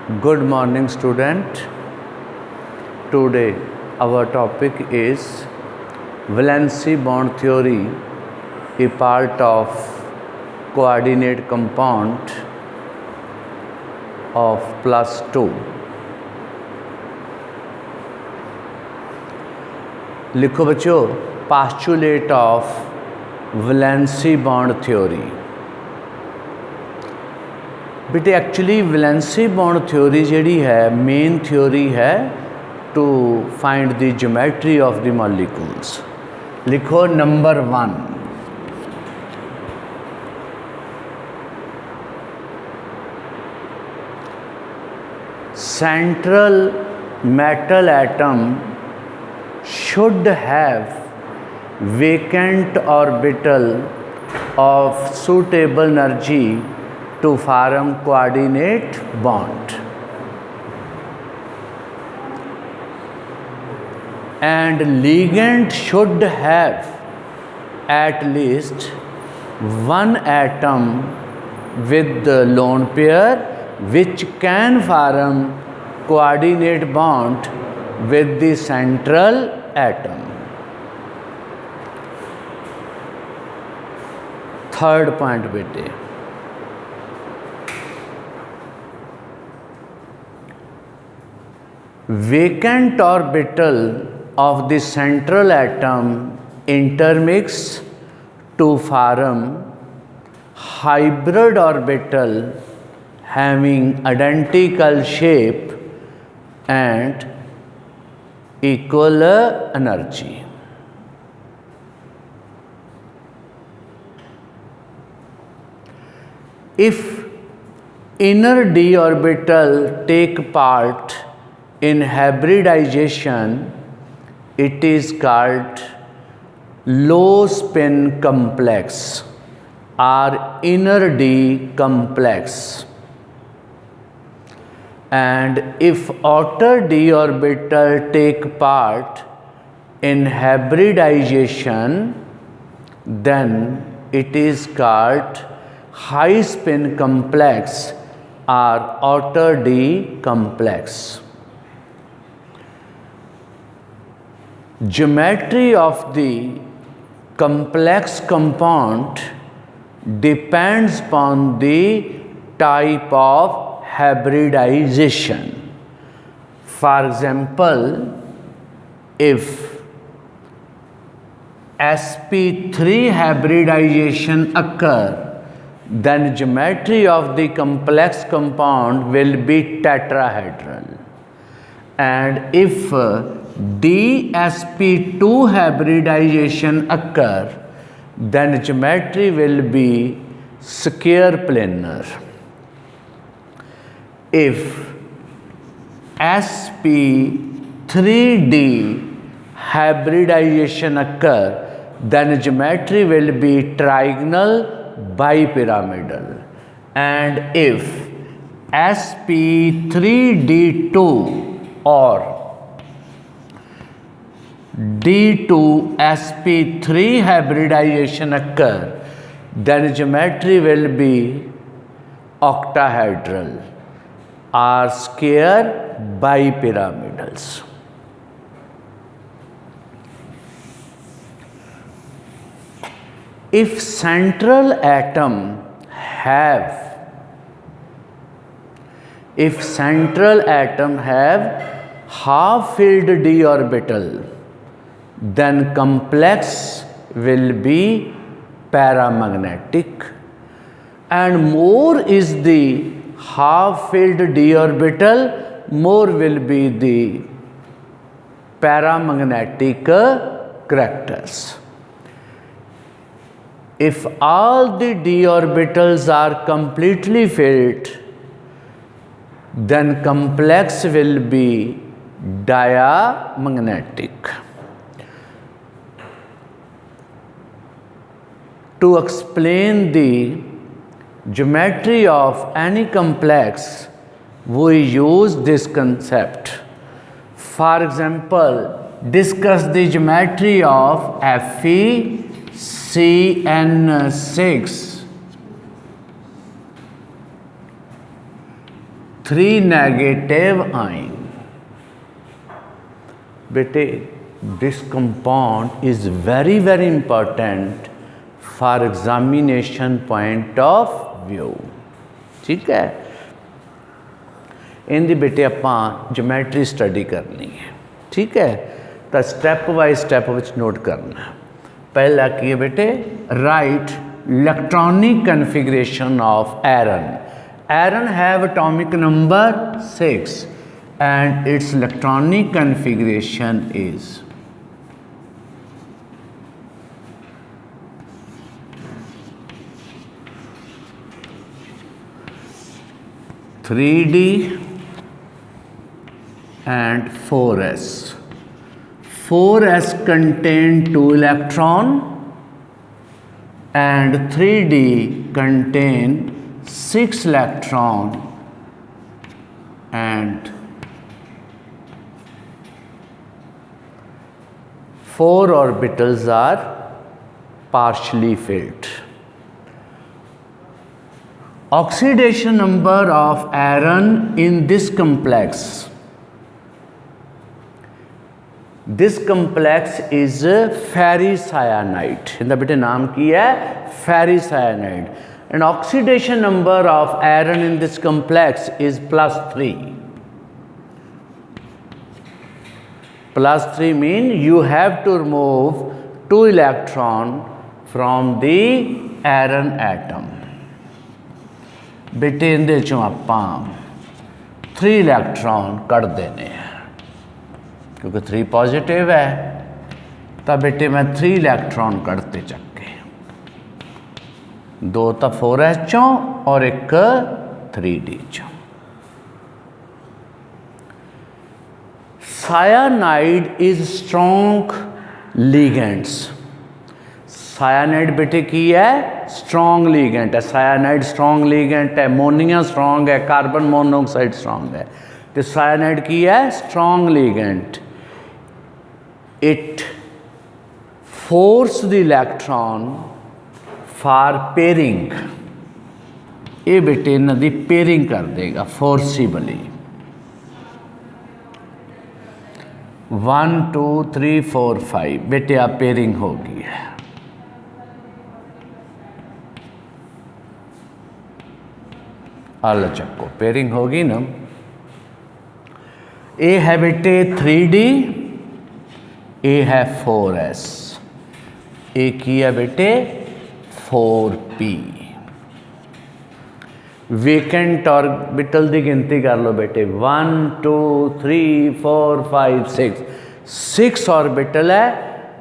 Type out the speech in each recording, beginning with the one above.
Good morning, student. Today our topic is valency bond theory, a part of coordinate compound of +2. लिखो बच्चों, postulate of valency bond theory. बेटे actually valency bond theory जी है main theory है to find the geometry of the molecules. लिखो number 1, central metal atom should have vacant orbital of suitable energy to form coordinate bond, and ligand should have at least one atom with the lone pair which can form coordinate bond with the central atom. Third point बेटे, vacant orbital of the central atom intermix to form hybrid orbital having identical shape and equal energy. If inner d orbital take part in hybridization, it is called low spin complex or inner D complex, and if outer d orbital take part in hybridization, then it is called high spin complex or outer D complex. Geometry of the complex compound depends upon the type of hybridization. For example, if sp3 hybridization occur, then geometry of the complex compound will be tetrahedral, and if dsp2 hybridization occur, then geometry will be square planar. If sp3d hybridization occur, then geometry will be trigonal bipyramidal, and if sp3d2 or d2sp3 hybridization occur, then geometry will be octahedral or square bipyramidals. If central atom have half-filled d orbital, then complex will be paramagnetic, and more is the half-filled d orbital, more will be the paramagnetic characters. If all the d orbitals are completely filled, then complex will be diamagnetic. To explain the geometry of any complex, we use this concept. For example, discuss the geometry of FeCN6 3 negative ion. बेटे this compound is very very important for examination point of view. ठीक है, इनकी बेटे आपां geometry study करनी है। ठीक है, तो स्टैप बाय स्टैप विच नोट करना। पहला की है बेटे, right electronic configuration of iron. Iron have atomic number 6 and its electronic configuration is 3d and 4s. 4s contain 2 electron and 3d contain 6 electron and 4 orbitals are partially filled. Oxidation number of iron in this complex. This complex is ferricyanide. इनका बेटे नाम की है ferricyanide. And oxidation number of iron in this complex is +3. +3 mean you have to remove 2 electron from the iron atom. बेटे इहदे चों आपां 3 electron कढ़ देने हैं, क्योंकि 3 पॉजिटिव है, तो बेटे मैं 3 इलैक्ट्रॉन कढ़ते चक्के, 2 तो 4s चों और 1 3d चों। सायानाइड इज स्ट्रॉन्ग लिगेंड्स। सायानाइड बेटे की है, स्ट्रॉन्ग लिगेंट है। सायानाइड स्ट्रॉन्ग लिगेंट है, अमोनिया स्ट्रॉन्ग है, कार्बन मोनोऑक्साइड स्ट्रॉन्ग है। तो सायानाइड की है strong ligand. It force the electron for pairing. ये बेटे इन्हां दी पेयरिंग कर देगा फोर्सिबली। 1 2 3 4 5 बेटे आप पेयरिंग होगी है। आलो चक्को, पेयरिंग होगी ना। ए है बेटे 3d, ए है 4s, ए की है बेटे 4p। वेकेंट ऑर्बिटल की गिनती कर लो बेटे, 1 2 3 4 5 6 6 ऑर्बिटल है,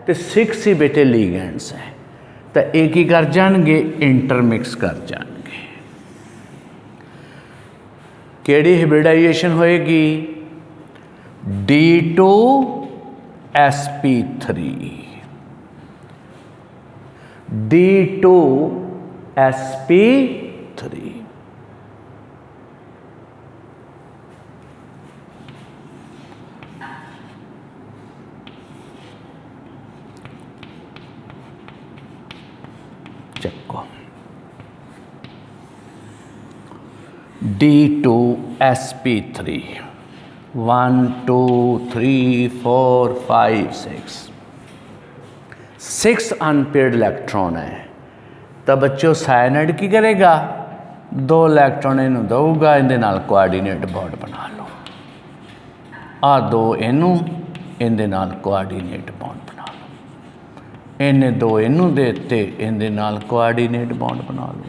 तो 6 ही बेटे लीगेंड्स है। तो एक ही कर जाएंगे, इंटरमिक्स कर जाएंगे। केड़ी हिब्रिडाइजेशन होएगी? D2sp3, D2sp3। चक्को, D2sp3, 1 2 3 4 5 6 unpaired electron है। तो बच्चों साइनाइड की करेगा, 2 इलैक्ट्रॉन इनू दूगा, इहदे नाल कोआर्डिनेट बॉन्ड बना लो। आ 2 इनू, इहदे नाल कोआर्डिनेट बॉन्ड बना लो। इन्हें 2 इनू देते, इहदे नाल कोआर्डिनेट बॉन्ड बना लो।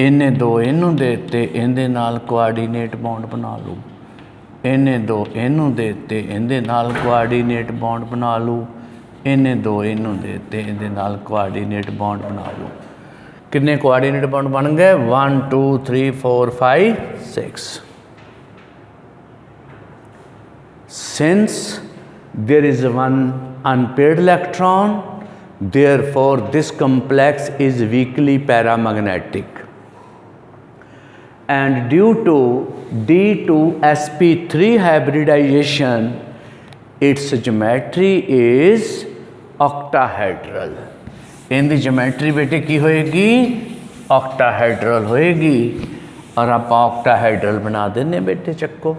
इन्हें 2 इनू देते, इहदे नाल कोआर्डिनेट बॉन्ड बना लो। इन्हें 2 इनू देते, इहदे नाल कोआर्डिनेट बॉन्ड बना लो। इन्हें 2 इनू देते, इहदे नाल कोआर्डिनेट बॉन्ड बना लो। कितने कोआर्डिनेट बॉन्ड बन गए? 1 2 3 4 5 6। Since there is one unpaired electron, therefore this complex is weakly paramagnetic, and due to D2sp3 hybridization, its geometry is octahedral। इनकी ज्योमेट्री बेटे की होएगी? ऑक्टाहेड्रल होएगी। और आप ऑक्टाहाइड्रल बना देने बेटे। चक्को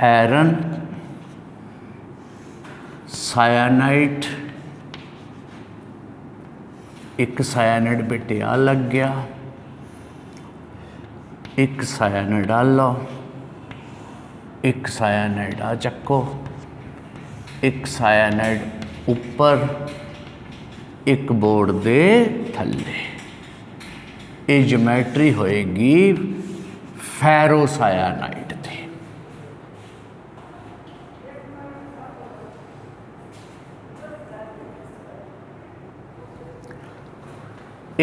आयरन सायानाइड, एक सायानाइड बेटे आ लग गया, एक सायानाइड आ लो, एक सायानाइड आ चक्को, एक सायानाइड ऊपर, एक बोर्ड दे थल्ले। ये ज्योमेट्री होएगी फेरोसायानाइड दी।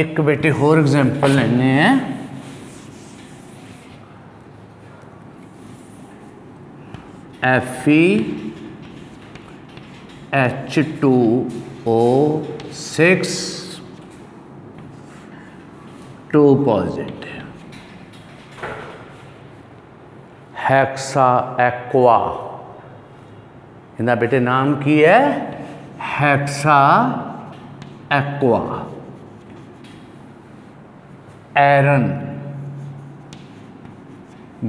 एक बेटे होर एग्जाम्पल लेने हैं, FeH2O6 2 पॉजिटिव, हेक्सा एक्वा, इनका बेटे नाम की है हेक्सा एक्वा। आयरन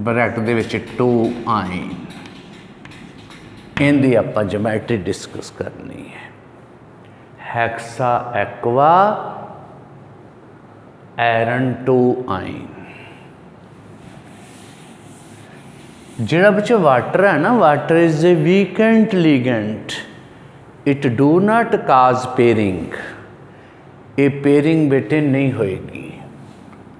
ब्रैकेट दे विच 2 आइन, इनकी आप ज्योमेट्री डिस्कस करनी है। हेक्सा एक्वा आयरन 2 आइन। जिहड़ा बच्चे वाटर है ना, वाटर इज ए वीकेंट ligand, it do not cause pairing. ये पेयरिंग बेटे नहीं होएगी।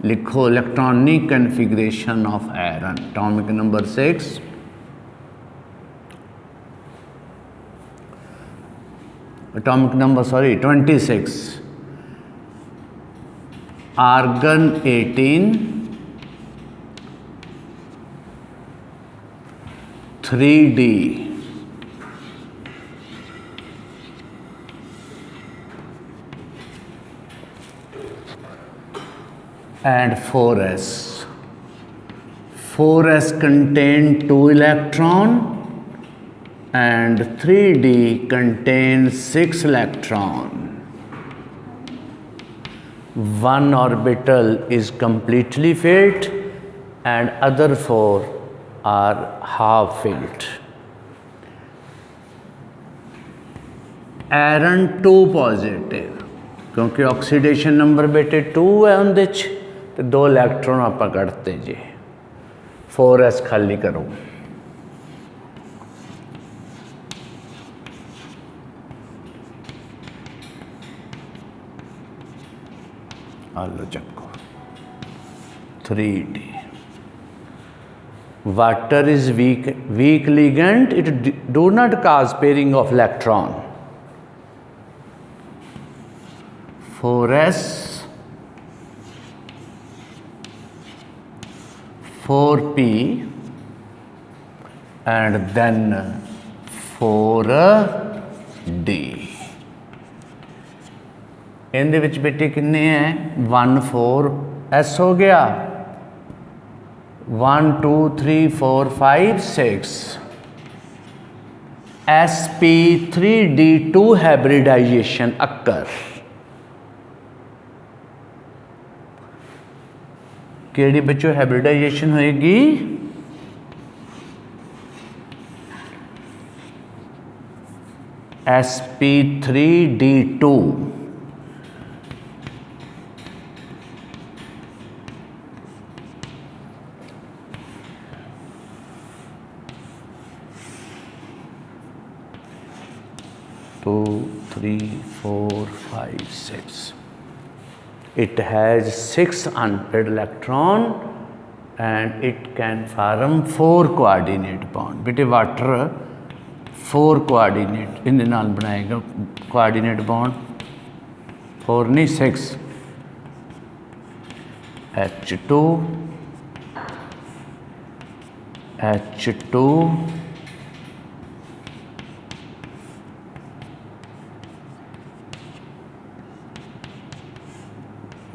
लिखो electronic configuration of iron, atomic number 6, atomic number 26, argon 18, 3D, and 4s. 4s contain 2 electron and 3D contains 6 electron. One orbital is completely filled and other 4 are half filled. Iron 2 positive, क्योंकि oxidation number बेटे 2 है उनके, तो 2 electron आप कटते जी। 4s खाली करो। लो चक्को 3D। Water is weak ligand, it do not cause pairing of electron. 4s, 4p and then 4d। इनदे विच बेटे किन्ने हैं? 1 4 s हो गया, 1 2 3 4 5 6, sp3d2 hybridization occur। केड़ी बच्चों हाइब्रिडाइजेशन होएगी? sp3d2। Two, 3, 4, 5, 6. It has 6 unpaired electron and it can form 4 coordinate bond। बेटे water 4 coordinate इन नाल बनाएगा कोआर्डिनेट बॉन्ड, 4 नहीं 6, H2 H2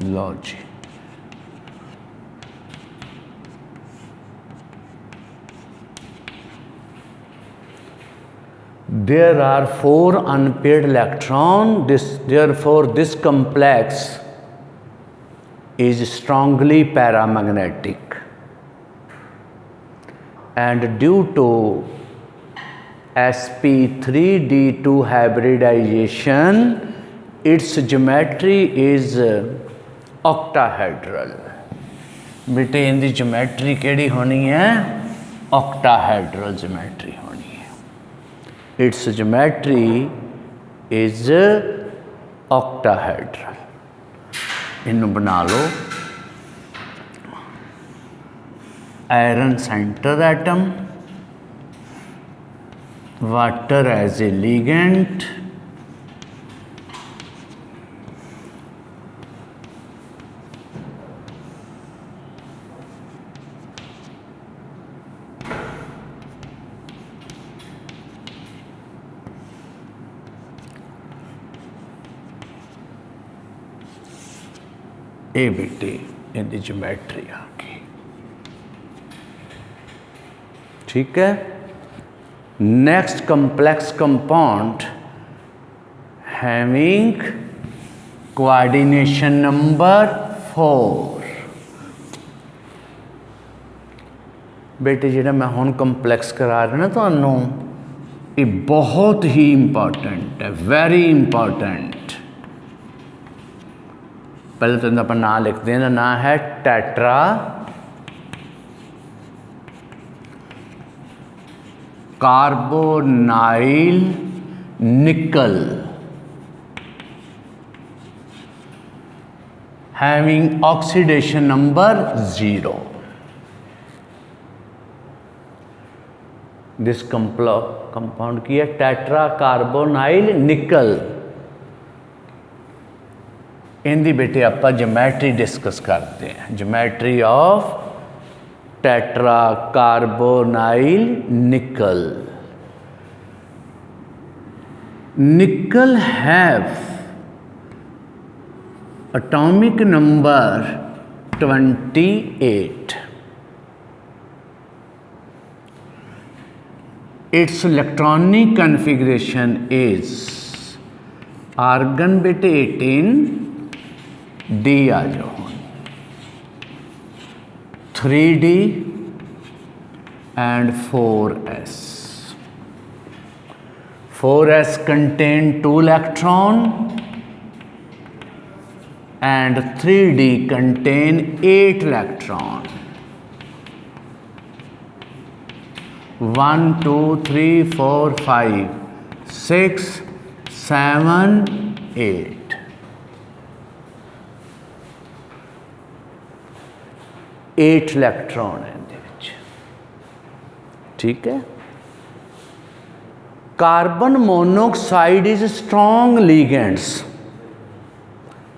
low ji. there are 4 unpaired electrons. Therefore this complex is strongly paramagnetic, and due to sp3d2 hybridization, its geometry is octahedral. बेटे इनकी geometry केड़ी होनी है? Octahedral geometry होनी है. Its geometry is octahedral. इनू बना लो. Iron center atom, water as a ligand, ए बेटे इनकी ज्योमेट्री आ गई. ठीक है. Next complex compound having coordination number 4. बेटे जिहड़ा मैं हुण कंप्लेक्स करा रहा ना तुहानूं, ये बहुत ही इंपॉर्टेंट है, वेरी इंपॉर्टेंट. पहले तो अपना नाम लिखते हैं. नाम है टेट्रा कार्बोनाइल निकल having oxidation number 0. This compound की है टेट्रा कार्बोनाइल निकल. इनकी बेटे आप ज्योमेट्री डिस्कस करते हैं. Geometry of tetra carbonyl nickel. Nickel have atomic number 28. It's electronic configuration is argon बेटे 18, डी आ जाओ 3d and 4s. 4s contain 2 electron and 3d contain 8 electron. 1 2 3 4 5 6 7 8. 8 electron है इहदे विच. ठीक है. Carbon monoxide is strong ligands.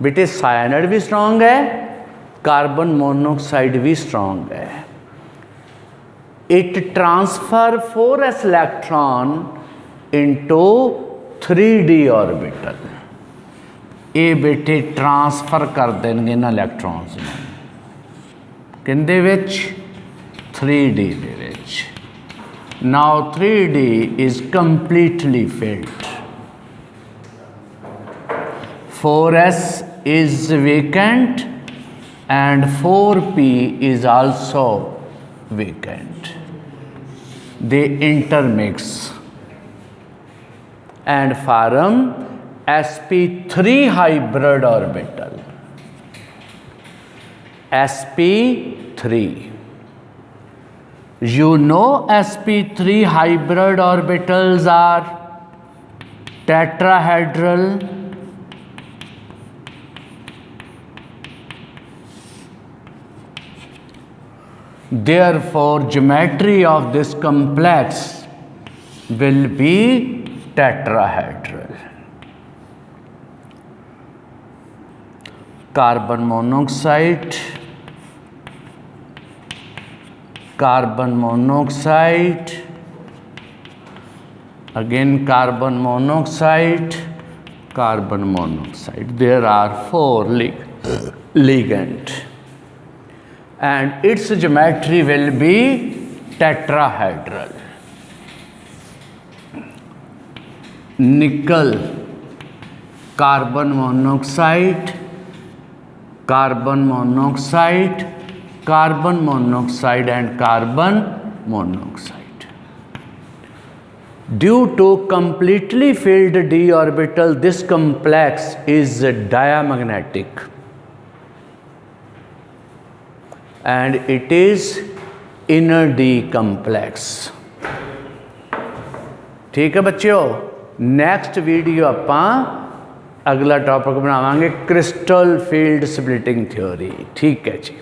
बेटे cyanide भी strong है, carbon monoxide भी स्ट्रॉन्ग है. It transfer 4s electron into 3d orbital. ये बेटे ट्रांसफर कर देंगे इन इलेक्ट्रॉन्स में किंदे विच 3d they which. Now 3d is completely filled. 4s is vacant and 4p is also vacant. They intermix and form sp3 hybrid orbital. sp3. You know sp3 hybrid orbitals are tetrahedral, therefore geometry of this complex will be tetrahedral. Carbon monoxide, carbon monoxide, again carbon monoxide, carbon monoxide. There are 4 ligands and its geometry will be tetrahedral. निकल, carbon monoxide, carbon monoxide, carbon monoxide and carbon monoxide. Due to completely filled d orbital, this complex is diamagnetic and it is inner d complex. ठीक है बच्चों, next video ਆਪਾਂ अगला topic बनावांगे crystal field splitting theory. ठीक है जी.